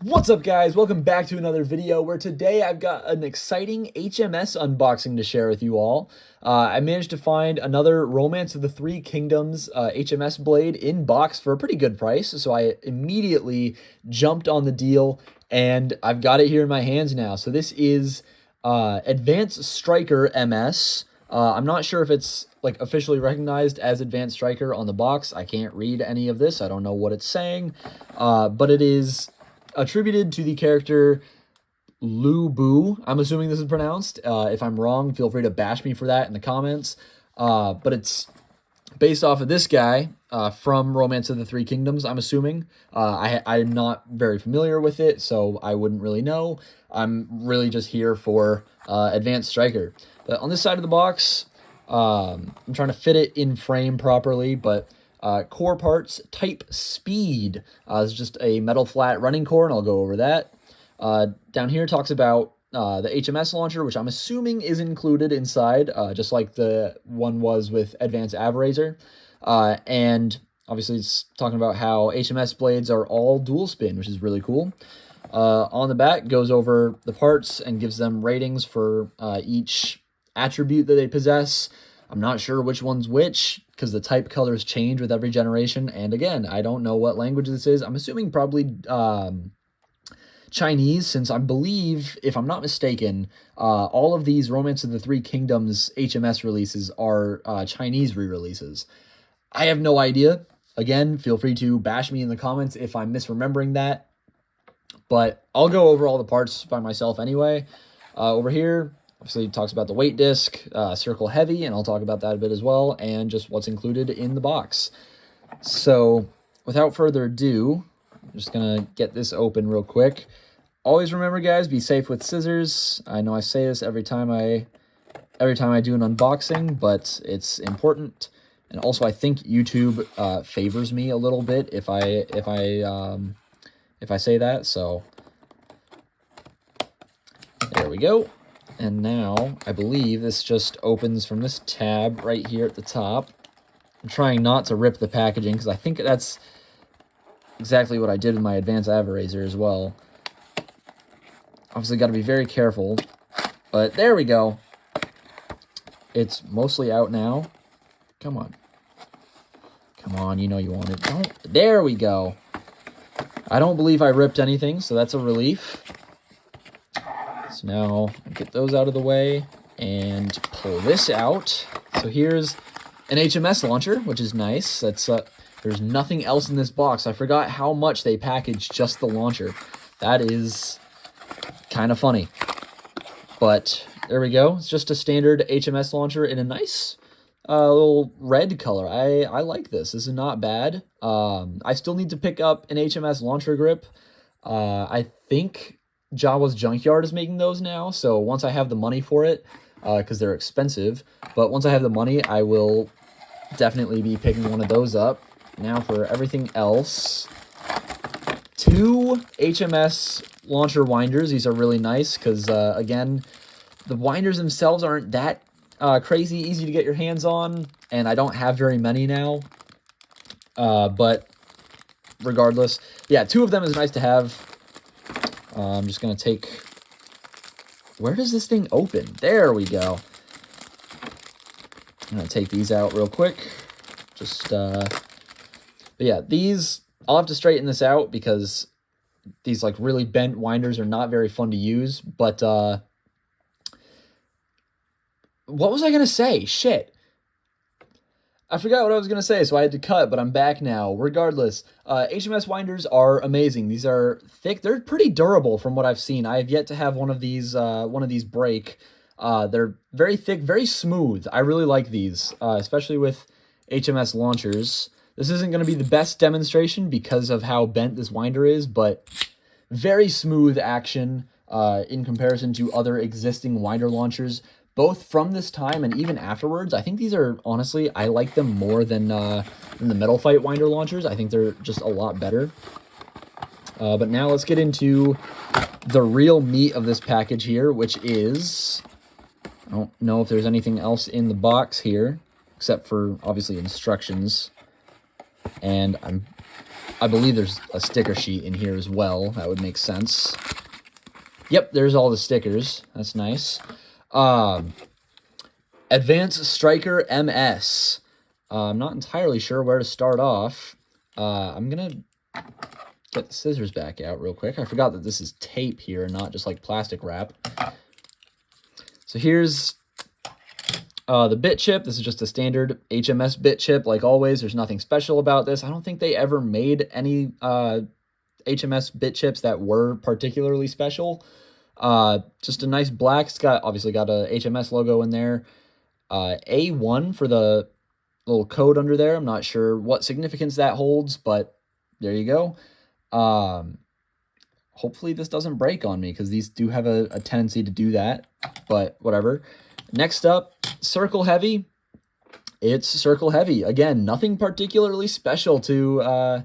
What's up, guys? Welcome back to another video where today I've got an exciting HMS unboxing to share with you all. I managed to find another Romance of the Three Kingdoms HMS Blade in box for a pretty good price, so I immediately jumped on the deal and I've got it here in my hands now. So this is Advanced Striker MS. I'm not sure if it's like officially recognized as Advanced Striker on the box. I can't read any of this. I don't know what it's saying, but it is attributed to the character Lu Bu. I'm assuming this is pronounced. If I'm wrong, feel free to bash me for that in the comments. But it's based off of this guy from Romance of the Three Kingdoms, I'm assuming. I'm not very familiar with it, so I wouldn't really know. I'm really just here for Advanced Striker. But on this side of the box, I'm trying to fit it in frame properly, but core parts, type speed. It's just a metal flat running core, and I'll go over that. Down here talks about the HMS launcher, which I'm assuming is included inside, just like the one was with Advanced Avrazor. And obviously it's talking about how HMS blades are all dual spin, which is really cool. On the back, goes over the parts and gives them ratings for each attribute that they possess. I'm not sure which one's which, because the type colors change with every generation. And again, I don't know what language this is. I'm assuming probably Chinese, since I believe, if I'm not mistaken, all of these Romance of the Three Kingdoms HMS releases are Chinese re-releases. I have no idea. Again, feel free to bash me in the comments if I'm misremembering that. But I'll go over all the parts by myself anyway. Over here, obviously, it talks about the weight disc, circle heavy, and I'll talk about that a bit as well, and just what's included in the box. So, without further ado, I'm just going to get this open real quick. Always remember, guys, be safe with scissors. I know I say this every time I do an unboxing, but it's important. And also, I think YouTube favors me a little bit if I say that. So, there we go. And now, I believe this just opens from this tab right here at the top. I'm trying not to rip the packaging, because I think that's exactly what I did with my Advanced Avrazor as well. Obviously, got to be very careful. But there we go. It's mostly out now. Come on. Come on, you know you want it. Don't. There we go. I don't believe I ripped anything, so that's a relief. So now, get those out of the way and pull this out. So here's an HMS launcher, which is nice. That's there's nothing else in this box. I forgot how much they packaged just the launcher. That is kind of funny. But there we go. It's just a standard HMS launcher in a nice little red color. I like this. This is not bad. I still need to pick up an HMS launcher grip. I think Jawa's Junkyard is making those now, so once I have the money for it, because they're expensive, but once I have the money, I will definitely be picking one of those up. Now for everything else, 2 HMS launcher winders. These are really nice, because again, the winders themselves aren't that crazy easy to get your hands on, and I don't have very many now, but regardless, yeah, 2 of them is nice to have. I'm just going to take... Where does this thing open? There we go. I'm going to take these out real quick. Just, but yeah, these... I'll have to straighten this out because these, like, really bent winders are not very fun to use. But, what was I going to say? Shit. I forgot what I was going to say, so I had to cut, but I'm back now. Regardless, HMS winders are amazing. These are thick. They're pretty durable from what I've seen. I have yet to have one of these break. They're very thick, very smooth. I really like these, especially with HMS launchers. This isn't going to be the best demonstration because of how bent this winder is, but very smooth action in comparison to other existing winder launchers, both from this time and even afterwards. I think these are, honestly, I like them more than the Metal Fight winder launchers. I think they're just a lot better. But now let's get into the real meat of this package here, which is... I don't know if there's anything else in the box here, except for, obviously, instructions. And I'm I believe there's a sticker sheet in here as well. That would make sense. Yep, there's all the stickers. That's nice. Advanced Striker MS. I'm not entirely sure where to start off. I'm going to get the scissors back out real quick. I forgot that this is tape here, not just like plastic wrap. So here's the bit chip. This is just a standard HMS bit chip. Like always, there's nothing special about this. I don't think they ever made any HMS bit chips that were particularly special. Just a nice black. It's obviously got a HMS logo in there. A1 for the little code under there. I'm not sure what significance that holds, but there you go. Hopefully this doesn't break on me, because these do have a tendency to do that, but whatever. Next up, Circle Heavy. It's Circle Heavy. Again, nothing particularly special to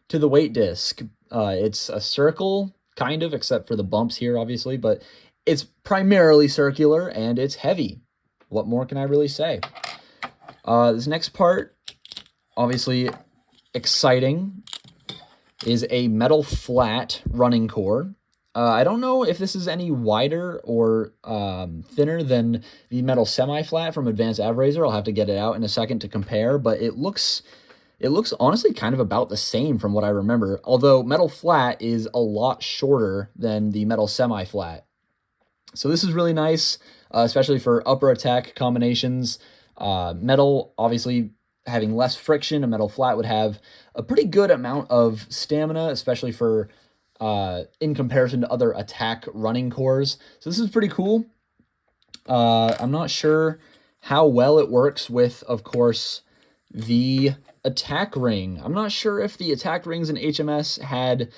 the weight disc. It's a circle, kind of, except for the bumps here, obviously, but it's primarily circular, and it's heavy. What more can I really say? This next part, obviously exciting, is a metal flat running core. I don't know if this is any wider or thinner than the metal semi-flat from Advanced AvRaiser. I'll have to get it out in a second to compare, but it looks honestly kind of about the same from what I remember, although metal flat is a lot shorter than the metal semi-flat. So this is really nice, especially for upper attack combinations. Metal, obviously, having less friction, a metal flat would have a pretty good amount of stamina, especially for in comparison to other attack running cores. So this is pretty cool. I'm not sure how well it works with, of course, the attack ring. I'm not sure if the attack rings in HMS had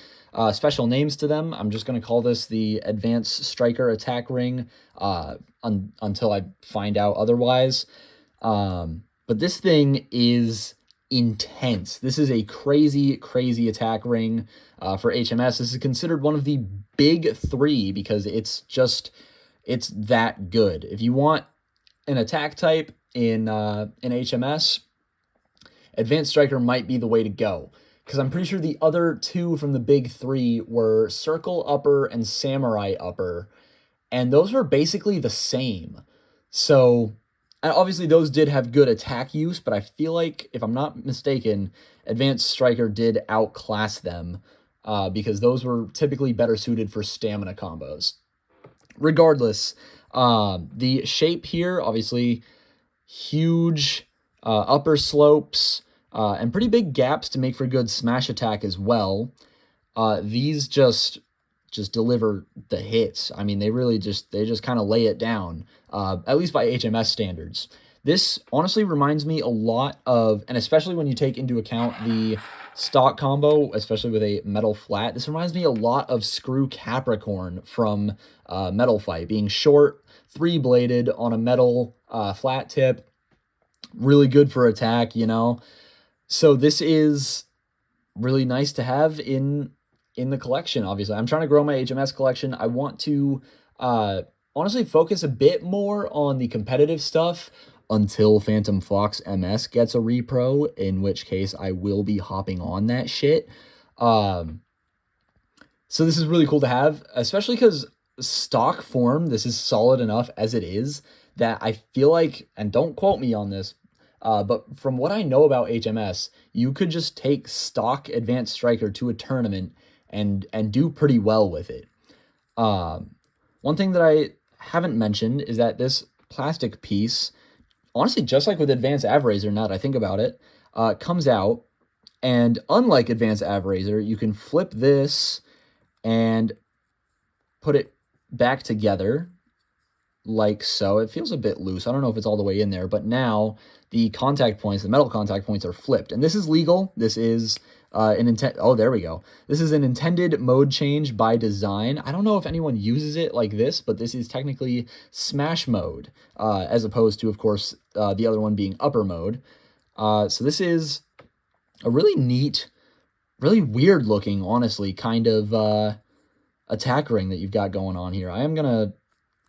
special names to them. I'm just going to call this the Advanced Striker Attack Ring until I find out otherwise. But this thing is intense. This is a crazy, crazy attack ring for HMS. This is considered one of the big three because it's that good. If you want an attack type in HMS, Advanced Striker might be the way to go, because I'm pretty sure the other two from the big three were Circle Upper and Samurai Upper, and those were basically the same. So, and obviously those did have good attack use, but I feel like, if I'm not mistaken, Advanced Striker did outclass them because those were typically better suited for stamina combos. Regardless, the shape here, obviously huge upper slopes, and pretty big gaps to make for good smash attack as well. These just deliver the hits. I mean, they just kind of lay it down, at least by HMS standards. This honestly reminds me a lot of, and especially when you take into account the stock combo, especially with a metal flat, this reminds me a lot of Screw Capricorn from Metal Fight, being short, 3-bladed on a metal flat tip. Really good for attack, you know. So this is really nice to have in the collection. Obviously, I'm trying to grow my HMS collection. I want to honestly focus a bit more on the competitive stuff until Phantom Fox MS gets a repro, in which case I will be hopping on that shit. So this is really cool to have, especially because stock form, this is solid enough as it is that I feel like, and don't quote me on this, but from what I know about HMS, you could just take stock Advanced Striker to a tournament and do pretty well with it. One thing that I haven't mentioned is that this plastic piece, honestly, just like with Advanced AvRaiser, now that I think about it, comes out, and unlike Advanced AvRaiser, you can flip this and put it back together like so. It feels a bit loose. I don't know if it's all the way in there, but now the contact points, the metal contact points, are flipped, and this is legal. This is oh, there we go. This is an intended mode change by design. I don't know if anyone uses it like this, but this is technically smash mode, as opposed to, of course, the other one being upper mode. So this is a really neat, really weird looking, honestly, kind of attack ring that you've got going on here. I am gonna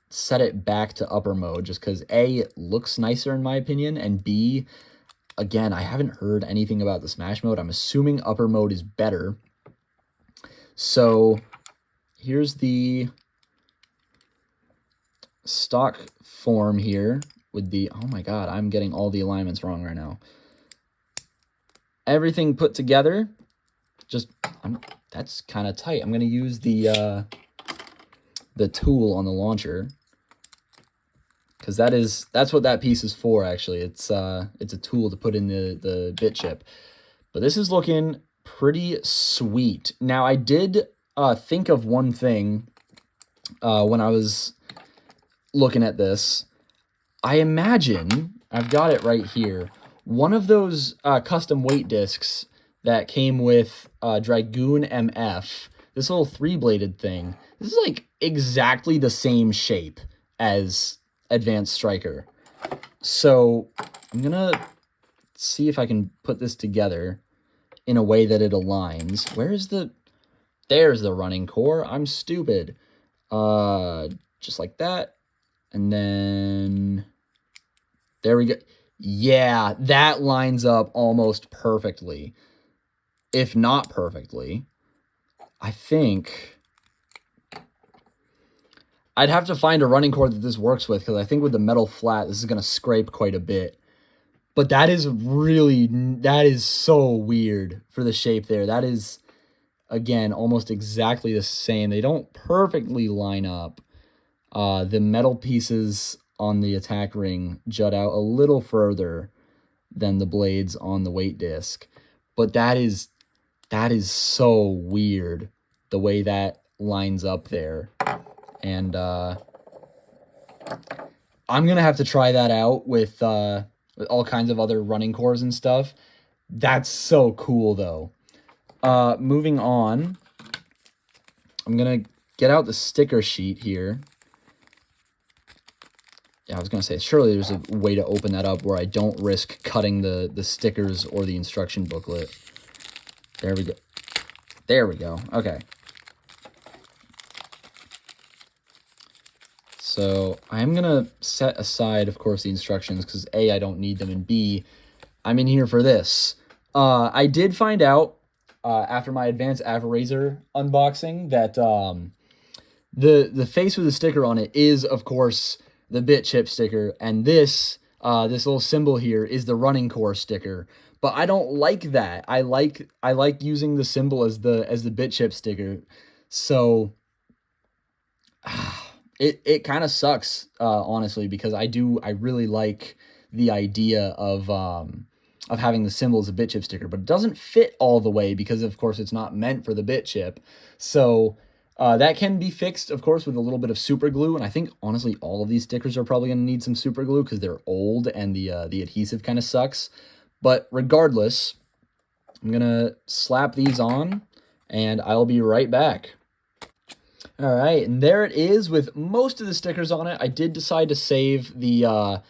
set it back to upper mode just because A, it looks nicer in my opinion, and B, again, I haven't heard anything about the Smash mode. I'm assuming upper mode is better. So here's the stock form here with the, oh my god, I'm getting all the alignments wrong right now. Everything put together, just, that's kind of tight. I'm going to use the tool on the launcher, because that's what that piece is for, actually. It's a tool to put in the bit chip. But this is looking pretty sweet. Now, I did think of one thing when I was looking at this. I imagine, I've got it right here, one of those custom weight discs that came with Dragoon MF, this little 3-bladed thing, this is like exactly the same shape as Advanced Striker. So I'm gonna see if I can put this together in a way that it aligns. There's the running core. I'm stupid. Just like that. And then there we go. Yeah, that lines up almost perfectly. If not perfectly. I think I'd have to find a running cord that this works with, because I think with the metal flat, this is going to scrape quite a bit. But that is so weird for the shape there. That is, again, almost exactly the same. They don't perfectly line up. The metal pieces on the attack ring jut out a little further than the blades on the weight disc. But that is so weird, the way that lines up there. And I'm going to have to try that out with all kinds of other running cores and stuff. That's so cool, though. Moving on, I'm going to get out the sticker sheet here. Yeah, I was going to say, surely there's a way to open that up where I don't risk cutting the stickers or the instruction booklet. There we go. There we go. Okay. So I'm going to set aside, of course, the instructions, because A, I don't need them, and B, I'm in here for this. I did find out after my Advanced Averazer unboxing that the face with the sticker on it is, of course, the bit chip sticker, and this little symbol here is the running core sticker. But I don't like that. I like using the symbol as the bit chip sticker. So it kind of sucks, honestly, because I really like the idea of having the symbol as a bit chip sticker, but it doesn't fit all the way because, of course, it's not meant for the bit chip. So that can be fixed, of course, with a little bit of super glue. And I think, honestly, all of these stickers are probably going to need some super glue because they're old and the adhesive kind of sucks. But regardless, I'm going to slap these on, and I'll be right back. All right, and there it is with most of the stickers on it. I did decide to save the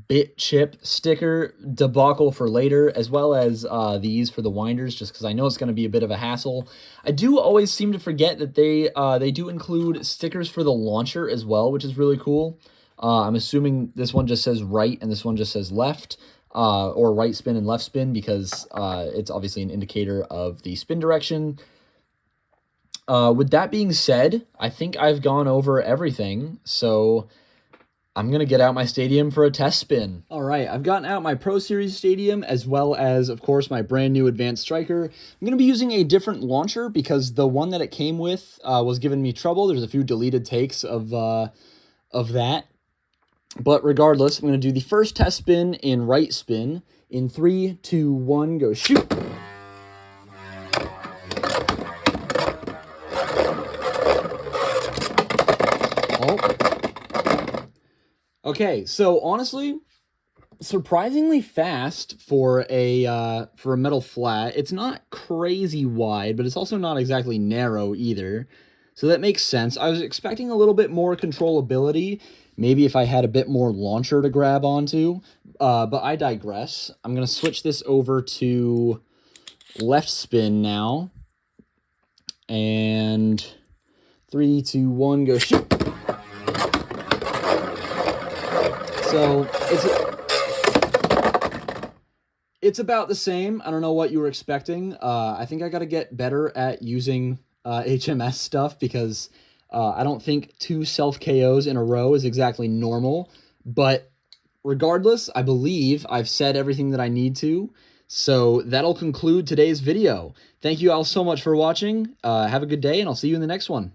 bit chip sticker debacle for later, as well as these for the winders, just because I know it's going to be a bit of a hassle. I do always seem to forget that they do include stickers for the launcher as well, which is really cool. I'm assuming this one just says right and this one just says left, or right spin and left spin, because it's obviously an indicator of the spin direction. With that being said, I think I've gone over everything, so I'm going to get out my Stadium for a test spin. All right, I've gotten out my Pro Series Stadium, as well as, of course, my brand new Advanced Striker. I'm going to be using a different launcher because the one that it came with was giving me trouble. There's a few deleted takes of that. But regardless, I'm going to do the first test spin in right spin. In 3, 2, 1, go shoot! Okay, so honestly, surprisingly fast for a metal flat. It's not crazy wide, but it's also not exactly narrow either. So that makes sense. I was expecting a little bit more controllability, maybe if I had a bit more launcher to grab onto, but I digress. I'm going to switch this over to left spin now. And 3, 2, 1, go shoot! So It's about the same. I don't know what you were expecting. I think I got to get better at using HMS stuff because I don't think 2 self KOs in a row is exactly normal. But regardless, I believe I've said everything that I need to. So that'll conclude today's video. Thank you all so much for watching. Have a good day, and I'll see you in the next one.